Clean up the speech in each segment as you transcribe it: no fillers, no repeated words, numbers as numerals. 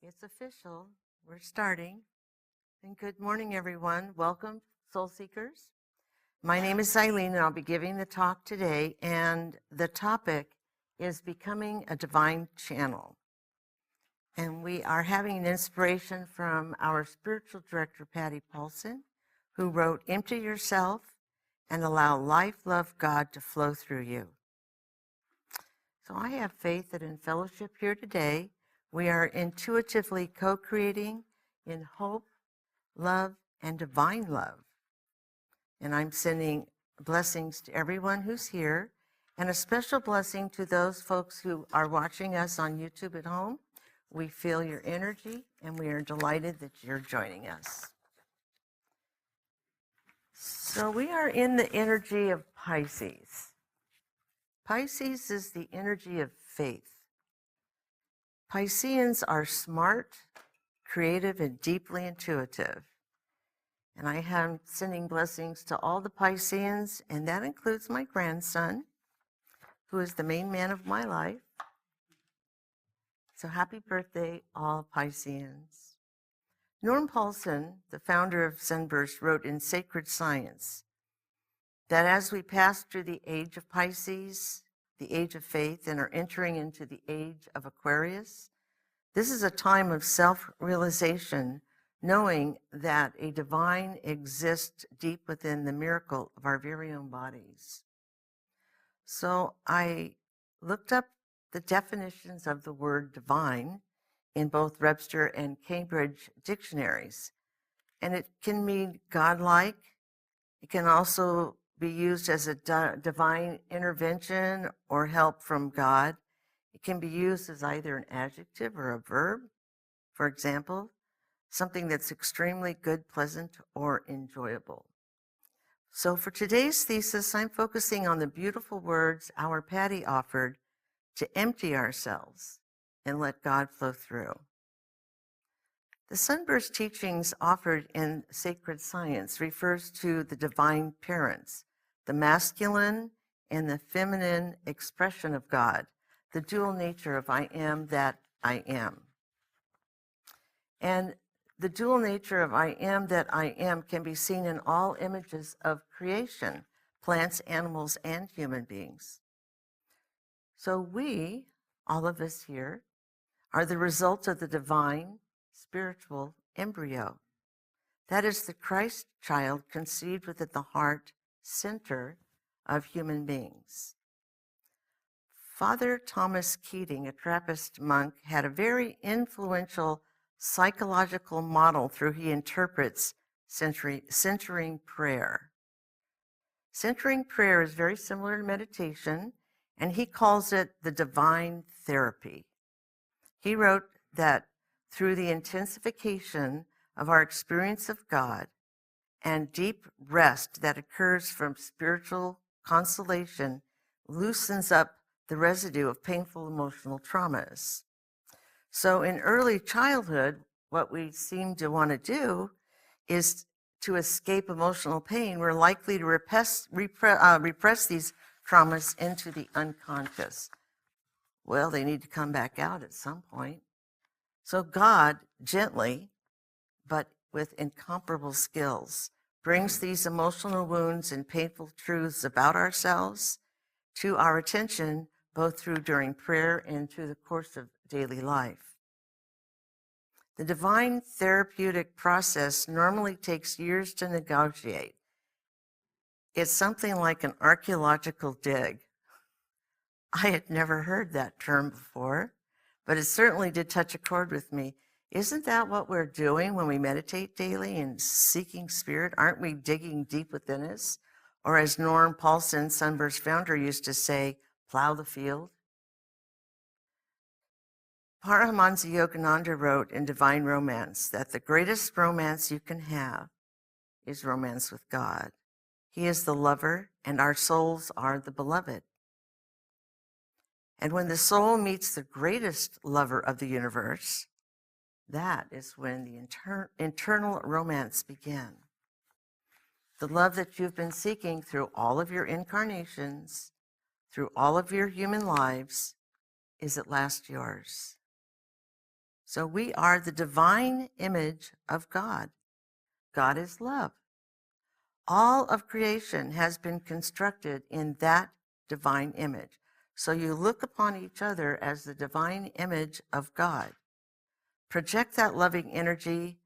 It's official. We're starting. And good morning, everyone. Welcome, Soul Seekers. My name is Ilene, and I'll be giving the talk today. And the topic is becoming a divine channel. And we are having an inspiration from our spiritual director, Patty Paulson, who wrote, "Empty yourself and allow life, love, God to flow through you." So I have faith that in fellowship here today, we are intuitively co-creating in hope, love, and divine love. And I'm sending blessings to everyone who's here, and a special blessing to those folks who are watching us on YouTube at home. We feel your energy, and we are delighted that you're joining us. So we are in the energy of Pisces. Pisces is the energy of faith. Pisceans are smart, creative, and deeply intuitive. And I am sending blessings to all the Pisceans, and that includes my grandson, who is the main man of my life. So happy birthday, all Pisceans. Norm Paulson, the founder of Sunburst, wrote in Sacred Science that as we pass through the age of Pisces, the age of faith, and are entering into the age of Aquarius, this is a time of self-realization, knowing that a divine exists deep within the miracle of our very own bodies. So I looked up the definitions of the word divine in both Webster and Cambridge dictionaries, and it can mean godlike. It can also be used as a divine intervention or help from God. It can be used as either an adjective or a verb. For example, something that's extremely good, pleasant, or enjoyable. So for today's thesis, I'm focusing on the beautiful words our Patty offered to empty ourselves and let God flow through. The Sunburst teachings offered in Sacred Science refers to the divine parents, the masculine and the feminine expression of God, the dual nature of I am that I am. And the dual nature of I am that I am can be seen in all images of creation, plants, animals, and human beings. So we, all of us here, are the result of the divine spiritual embryo. That is the Christ child conceived within the heart center of human beings. Father Thomas Keating, a Trappist monk, had a very influential psychological model through he interprets centering prayer. Centering prayer is very similar to meditation, and he calls it the divine therapy. He wrote that through the intensification of our experience of God and deep rest that occurs from spiritual consolation loosens up the residue of painful emotional traumas. So in early childhood, what we seem to want to do is to escape emotional pain. We're likely to repress these traumas into the unconscious. Well, they need to come back out at some point. So God, gently, but with incomparable skills, brings these emotional wounds and painful truths about ourselves to our attention, both during prayer and through the course of daily life. The divine therapeutic process normally takes years to negotiate. It's something like an archaeological dig. I had never heard that term before, but it certainly did touch a chord with me. Isn't that what we're doing when we meditate daily and seeking spirit? Aren't we digging deep within us? Or as Norm Paulson, Sunburst founder, used to say, plow the field? Paramahansa Yogananda wrote in Divine Romance that the greatest romance you can have is romance with God. He is the lover, and our souls are the beloved. And when the soul meets the greatest lover of the universe, that is when the internal romance begins. The love that you've been seeking through all of your incarnations, through all of your human lives, is at last yours. So we are the divine image of God. God is love. All of creation has been constructed in that divine image. So you look upon each other as the divine image of God. Project that loving energy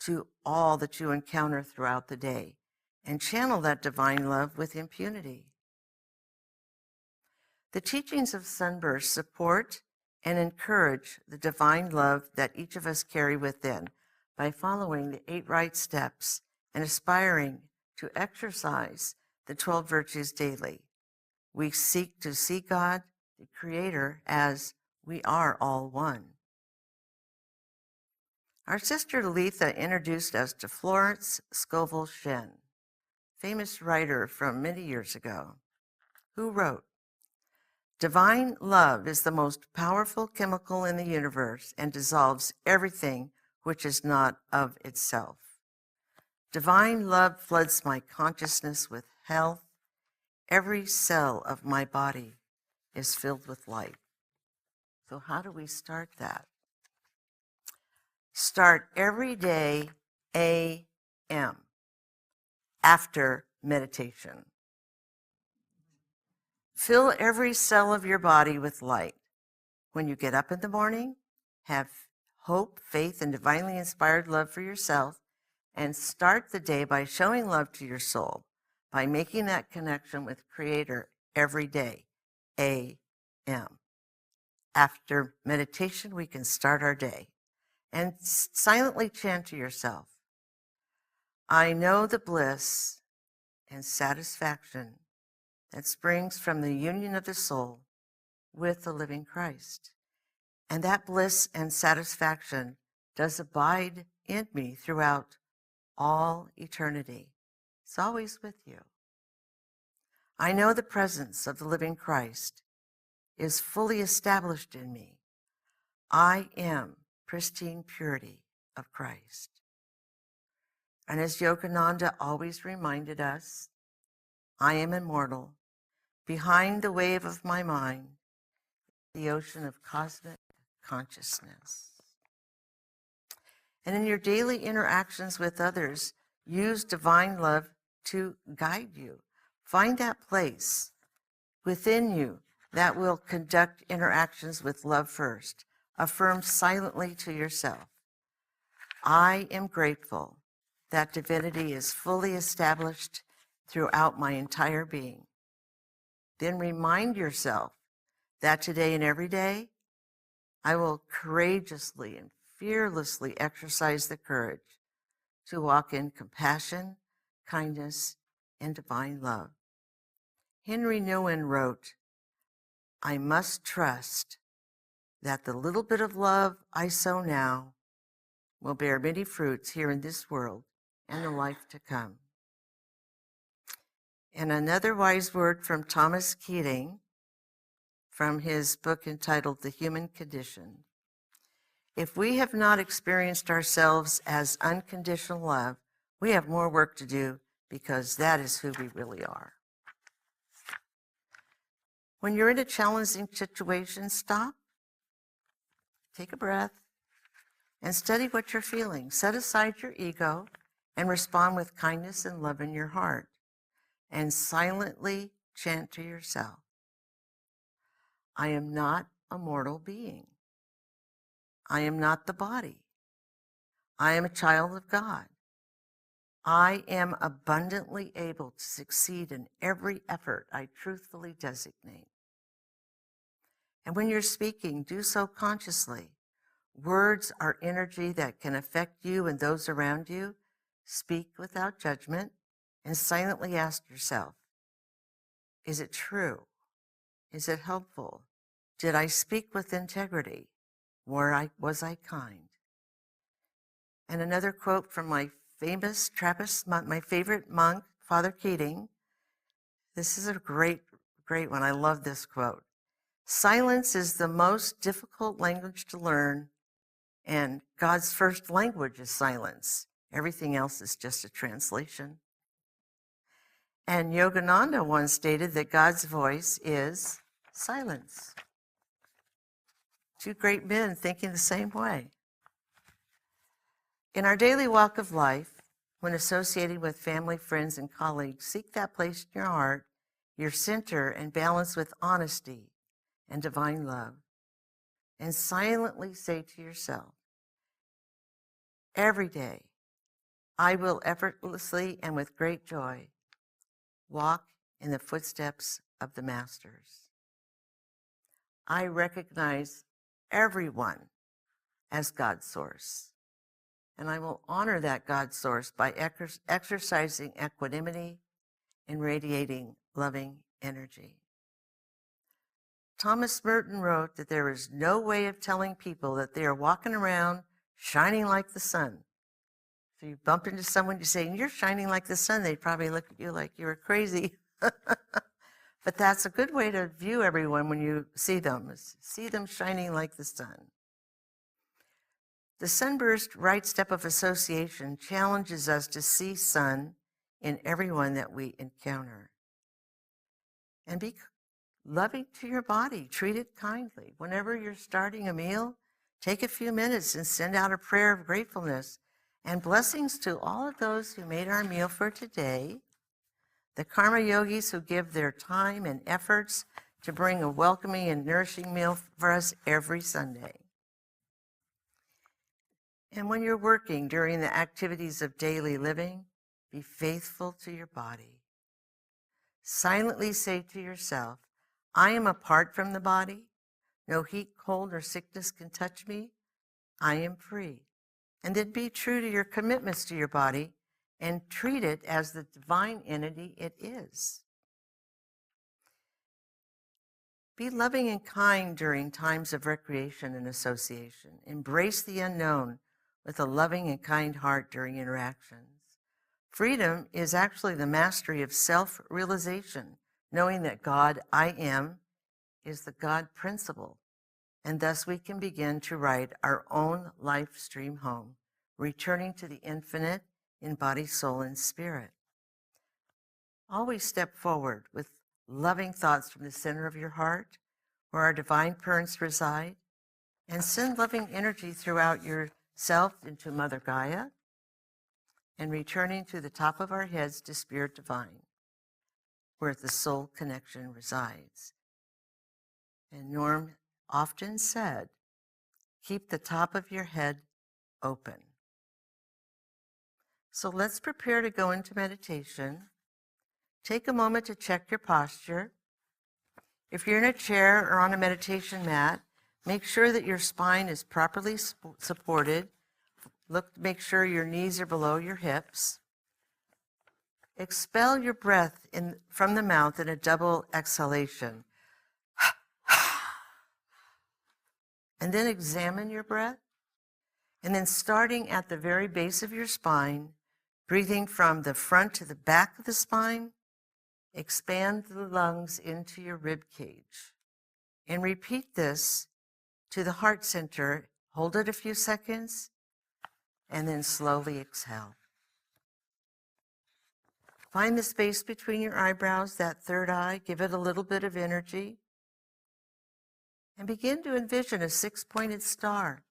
to all that you encounter throughout the day and channel that divine love with impunity. The teachings of Sunburst support and encourage the divine love that each of us carry within by following the 8 right steps and aspiring to exercise the 12 virtues daily. We seek to see God, the Creator, as we are all one. Our sister Letha introduced us to Florence Scovel Shinn, famous writer from many years ago, who wrote, "Divine love is the most powerful chemical in the universe and dissolves everything which is not of itself. Divine love floods my consciousness with health. Every cell of my body is filled with light." So how do we start that? Start every day a.m. after meditation. Fill every cell of your body with light. When you get up in the morning, have hope, faith, and divinely inspired love for yourself, and start the day by showing love to your soul, by making that connection with Creator every day, a.m. After meditation, we can start our day and silently chant to yourself, "I know the bliss and satisfaction that springs from the union of the soul with the living Christ. And that bliss and satisfaction does abide in me throughout all eternity. It's always with you. I know the presence of the living Christ is fully established in me. I am pristine purity of Christ." And as Yogananda always reminded us, I am immortal. Behind the wave of my mind, the ocean of cosmic consciousness. And in your daily interactions with others, use divine love to guide you. Find that place within you that will conduct interactions with love first. Affirm silently to yourself, "I am grateful that divinity is fully established throughout my entire being." Then remind yourself that today and every day, I will courageously and fearlessly exercise the courage to walk in compassion, kindness, and divine love. Henry Nouwen wrote, "I must trust that the little bit of love I sow now will bear many fruits here in this world and the life to come." And another wise word from Thomas Keating, from his book entitled The Human Condition. If we have not experienced ourselves as unconditional love, we have more work to do, because that is who we really are. When you're in a challenging situation, stop, take a breath, and study what you're feeling. Set aside your ego and respond with kindness and love in your heart. And silently chant to yourself, "I am not a mortal being. I am not the body. I am a child of God. I am abundantly able to succeed in every effort I truthfully designate." And when you're speaking, do so consciously. Words are energy that can affect you and those around you. Speak without judgment and silently ask yourself, is it true? Is it helpful? Did I speak with integrity? Was I kind? And another quote from my famous Trappist monk, my favorite monk, Father Keating. This is a great one. I love this quote. "Silence is the most difficult language to learn, and God's first language is silence. Everything else is just a translation." And Yogananda once stated that God's voice is silence. Two great men thinking the same way. In our daily walk of life, when associating with family, friends, and colleagues, seek that place in your heart, your center, and balance with honesty and divine love. And silently say to yourself, every day, I will effortlessly and with great joy walk in the footsteps of the masters. I recognize everyone as God's source, and I will honor that God source by exercising equanimity and radiating loving energy. Thomas Merton wrote that there is no way of telling people that they are walking around shining like the sun. So you bump into someone, you say, you're shining like the sun, they'd probably look at you like you were crazy. But that's a good way to view everyone when you see them shining like the sun. The Sunburst right step of association challenges us to see sun in everyone that we encounter. And be loving to your body. Treat it kindly. Whenever you're starting a meal, take a few minutes and send out a prayer of gratefulness and blessings to all of those who made our meal for today, the karma yogis who give their time and efforts to bring a welcoming and nourishing meal for us every Sunday. And when you're working during the activities of daily living, be faithful to your body. Silently say to yourself, I am apart from the body. No heat, cold, or sickness can touch me. I am free. And then be true to your commitments to your body and treat it as the divine entity it is. Be loving and kind during times of recreation and association. Embrace the unknown with a loving and kind heart during interactions. Freedom is actually the mastery of self-realization, knowing that God, I am, is the God principle, and thus we can begin to write our own life stream home, returning to the infinite in body, soul, and spirit. Always step forward with loving thoughts from the center of your heart, where our divine parents reside, and send loving energy throughout yourself into Mother Gaia, and returning to the top of our heads to Spirit Divine, where the soul connection resides. And Norm often said, keep the top of your head open. So let's prepare to go into meditation. Take a moment to check your posture. If you're in a chair or on a meditation mat, make sure that your spine is properly supported. Make sure your knees are below your hips. Expel your breath from the mouth in a double exhalation. And then examine your breath. And then starting at the very base of your spine, breathing from the front to the back of the spine, expand the lungs into your rib cage. And repeat this to the heart center. Hold it a few seconds, and then slowly exhale. Find the space between your eyebrows, that third eye. Give it a little bit of energy. And begin to envision a six-pointed star.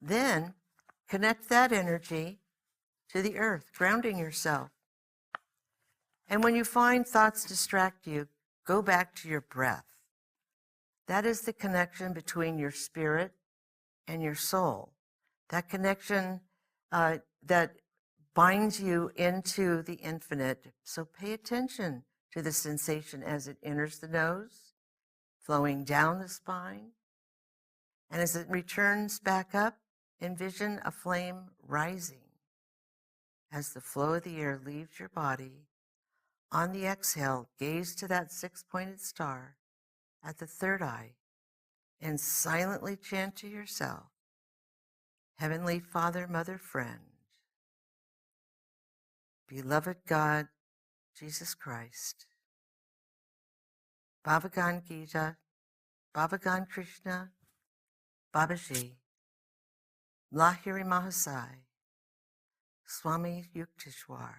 Then connect that energy to the earth, grounding yourself. And when you find thoughts distract you, go back to your breath. That is the connection between your spirit and your soul. That connection that binds you into the infinite. So pay attention to the sensation as it enters the nose, flowing down the spine. And as it returns back up, envision a flame rising as the flow of the air leaves your body. On the exhale, gaze to that six-pointed star at the third eye and silently chant to yourself, Heavenly Father, Mother, Friend, Beloved God, Jesus Christ, Bhagavan Gita, Bhagavan Krishna, Babaji, Lahiri Mahasai, Swami Yukteswar,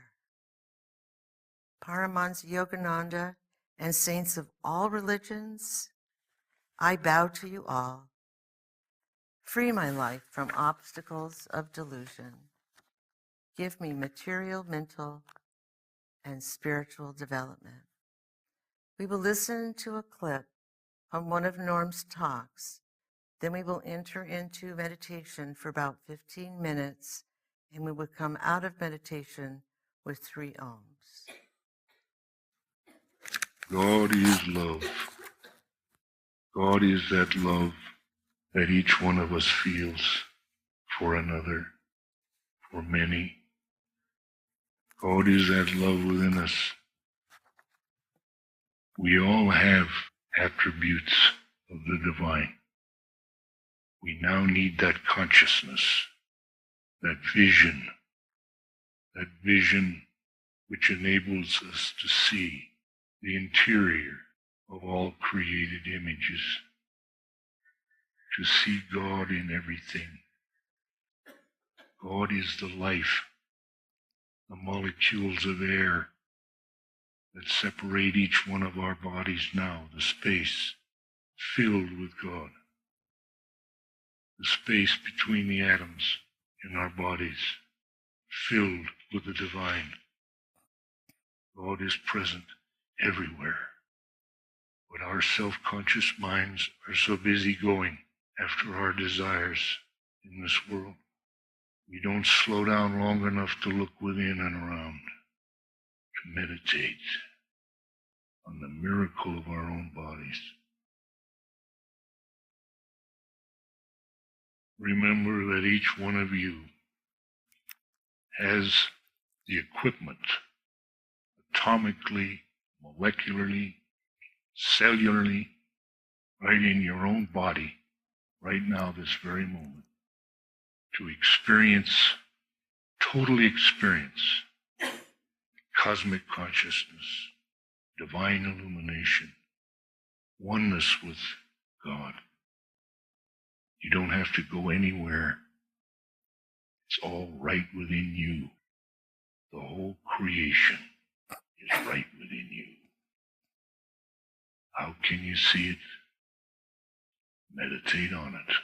Paramahansa Yogananda, and saints of all religions, I bow to you all. Free my life from obstacles of delusion. Give me material, mental, and spiritual development. We will listen to a clip from one of Norm's talks. Then we will enter into meditation for about 15 minutes, and we will come out of meditation with 3 ohms. God is love. God is that love that each one of us feels for another, for many. God is that love within us. We all have attributes of the divine. We now need that consciousness, that vision which enables us to see the interior of all created images, to see God in everything. God is the life, the molecules of air that separate each one of our bodies now, the space filled with God, the space between the atoms in our bodies filled with the divine. God is present everywhere, but our self-conscious minds are so busy going after our desires in this world. We don't slow down long enough to look within and around, to meditate on the miracle of our own bodies. Remember that each one of you has the equipment, atomically, molecularly, cellularly, right in your own body, right now, this very moment, to totally experience cosmic consciousness, divine illumination, oneness with God. You don't have to go anywhere. It's all right within you. The whole creation is right within you. How can you see it? Meditate on it.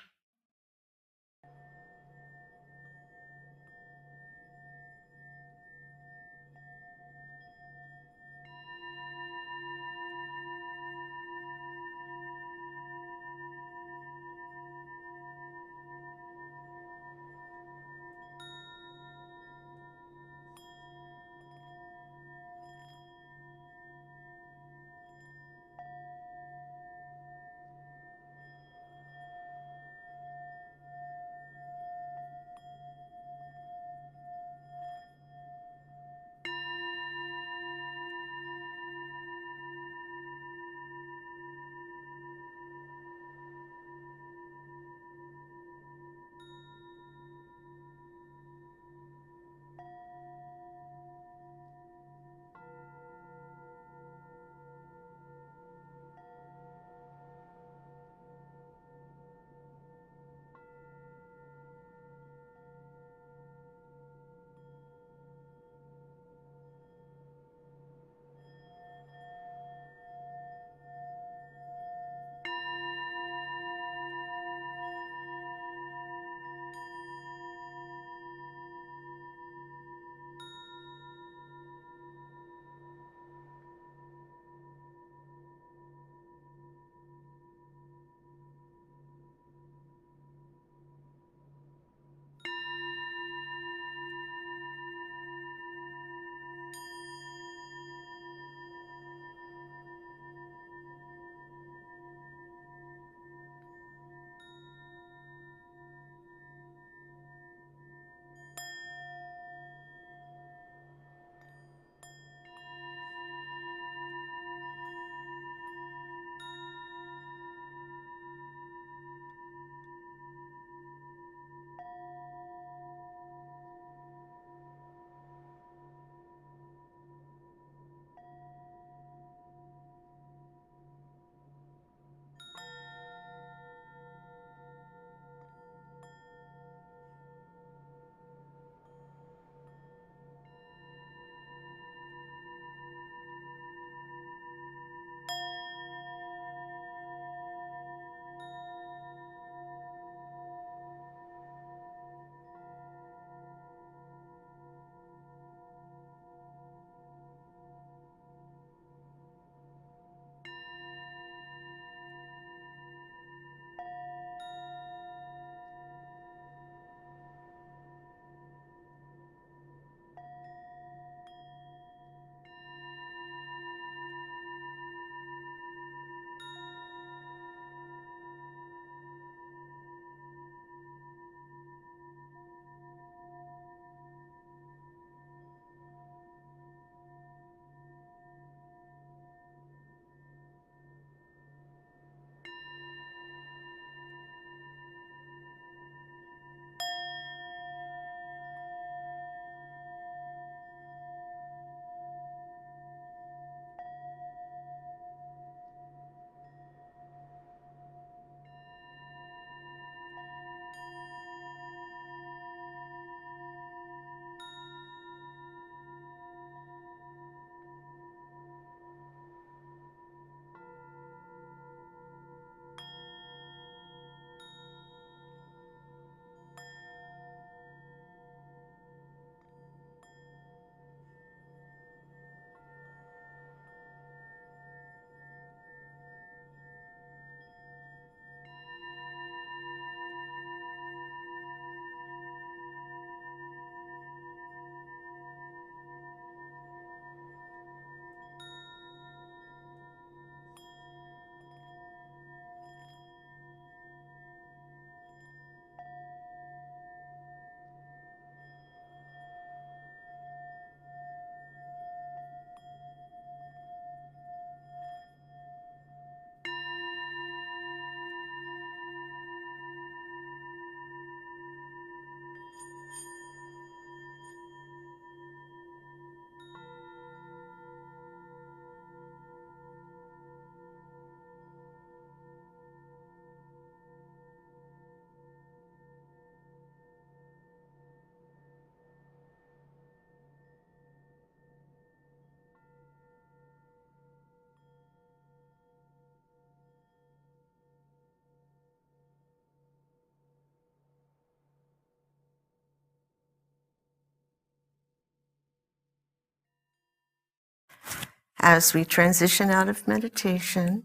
as we transition out of meditation,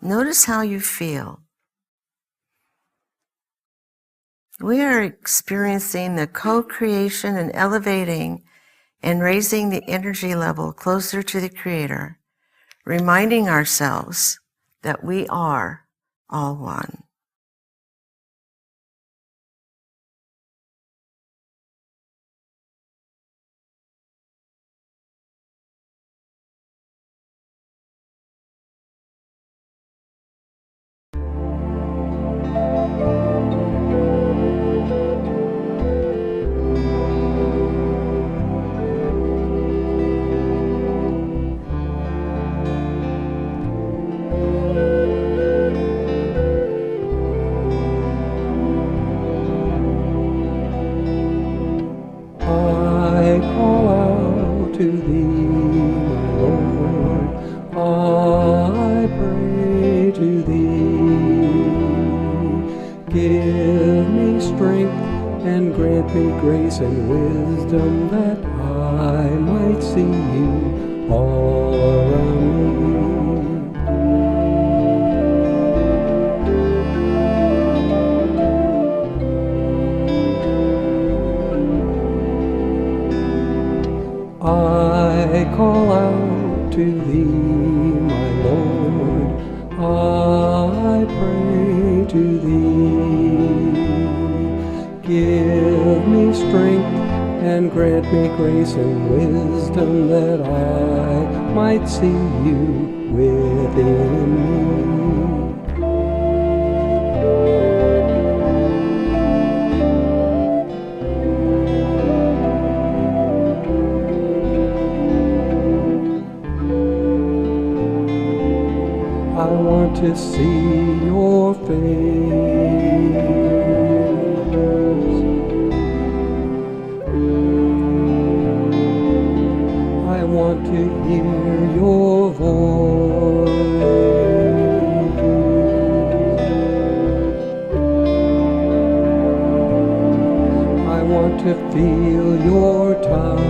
notice how you feel. We are experiencing the co-creation and elevating and raising the energy level closer to the Creator, reminding ourselves that we are all one. And wisdom that I might see you all around me. I call out to thee, my Lord, I pray to thee. Give me strength and grant me grace and wisdom that I might see you within me. I want to see your face. I want to hear your voice. I want to feel your touch.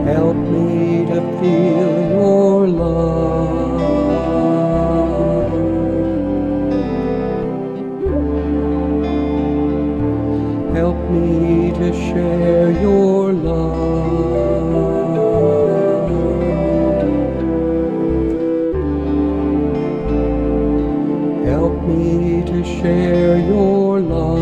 Help me to feel your love. Help me to share your love. Help me to share your love.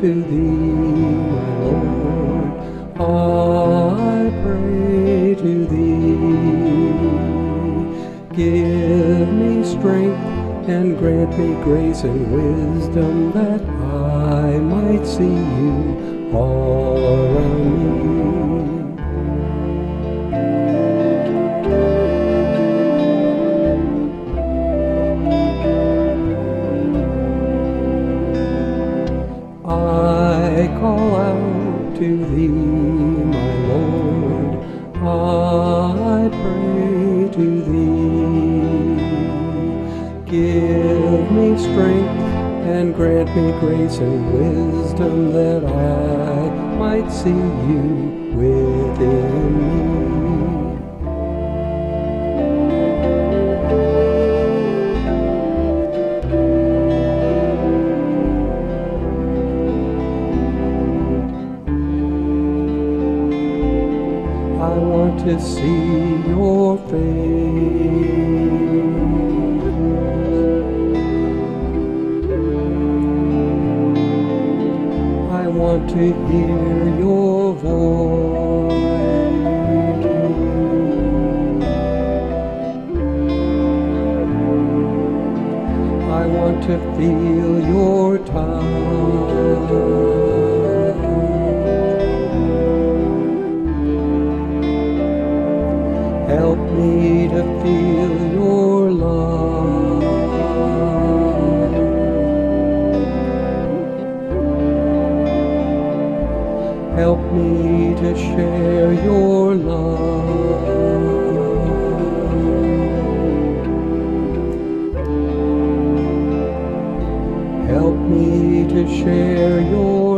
To thee, my Lord, I pray to thee. Give me strength and grant me grace and wisdom that I might see you all around me. I call out to thee, my Lord, I pray to thee. Give me strength and grant me grace and wisdom that I might see you within me. I want to see your face. I want to hear your voice. I want to feel your touch. me to share your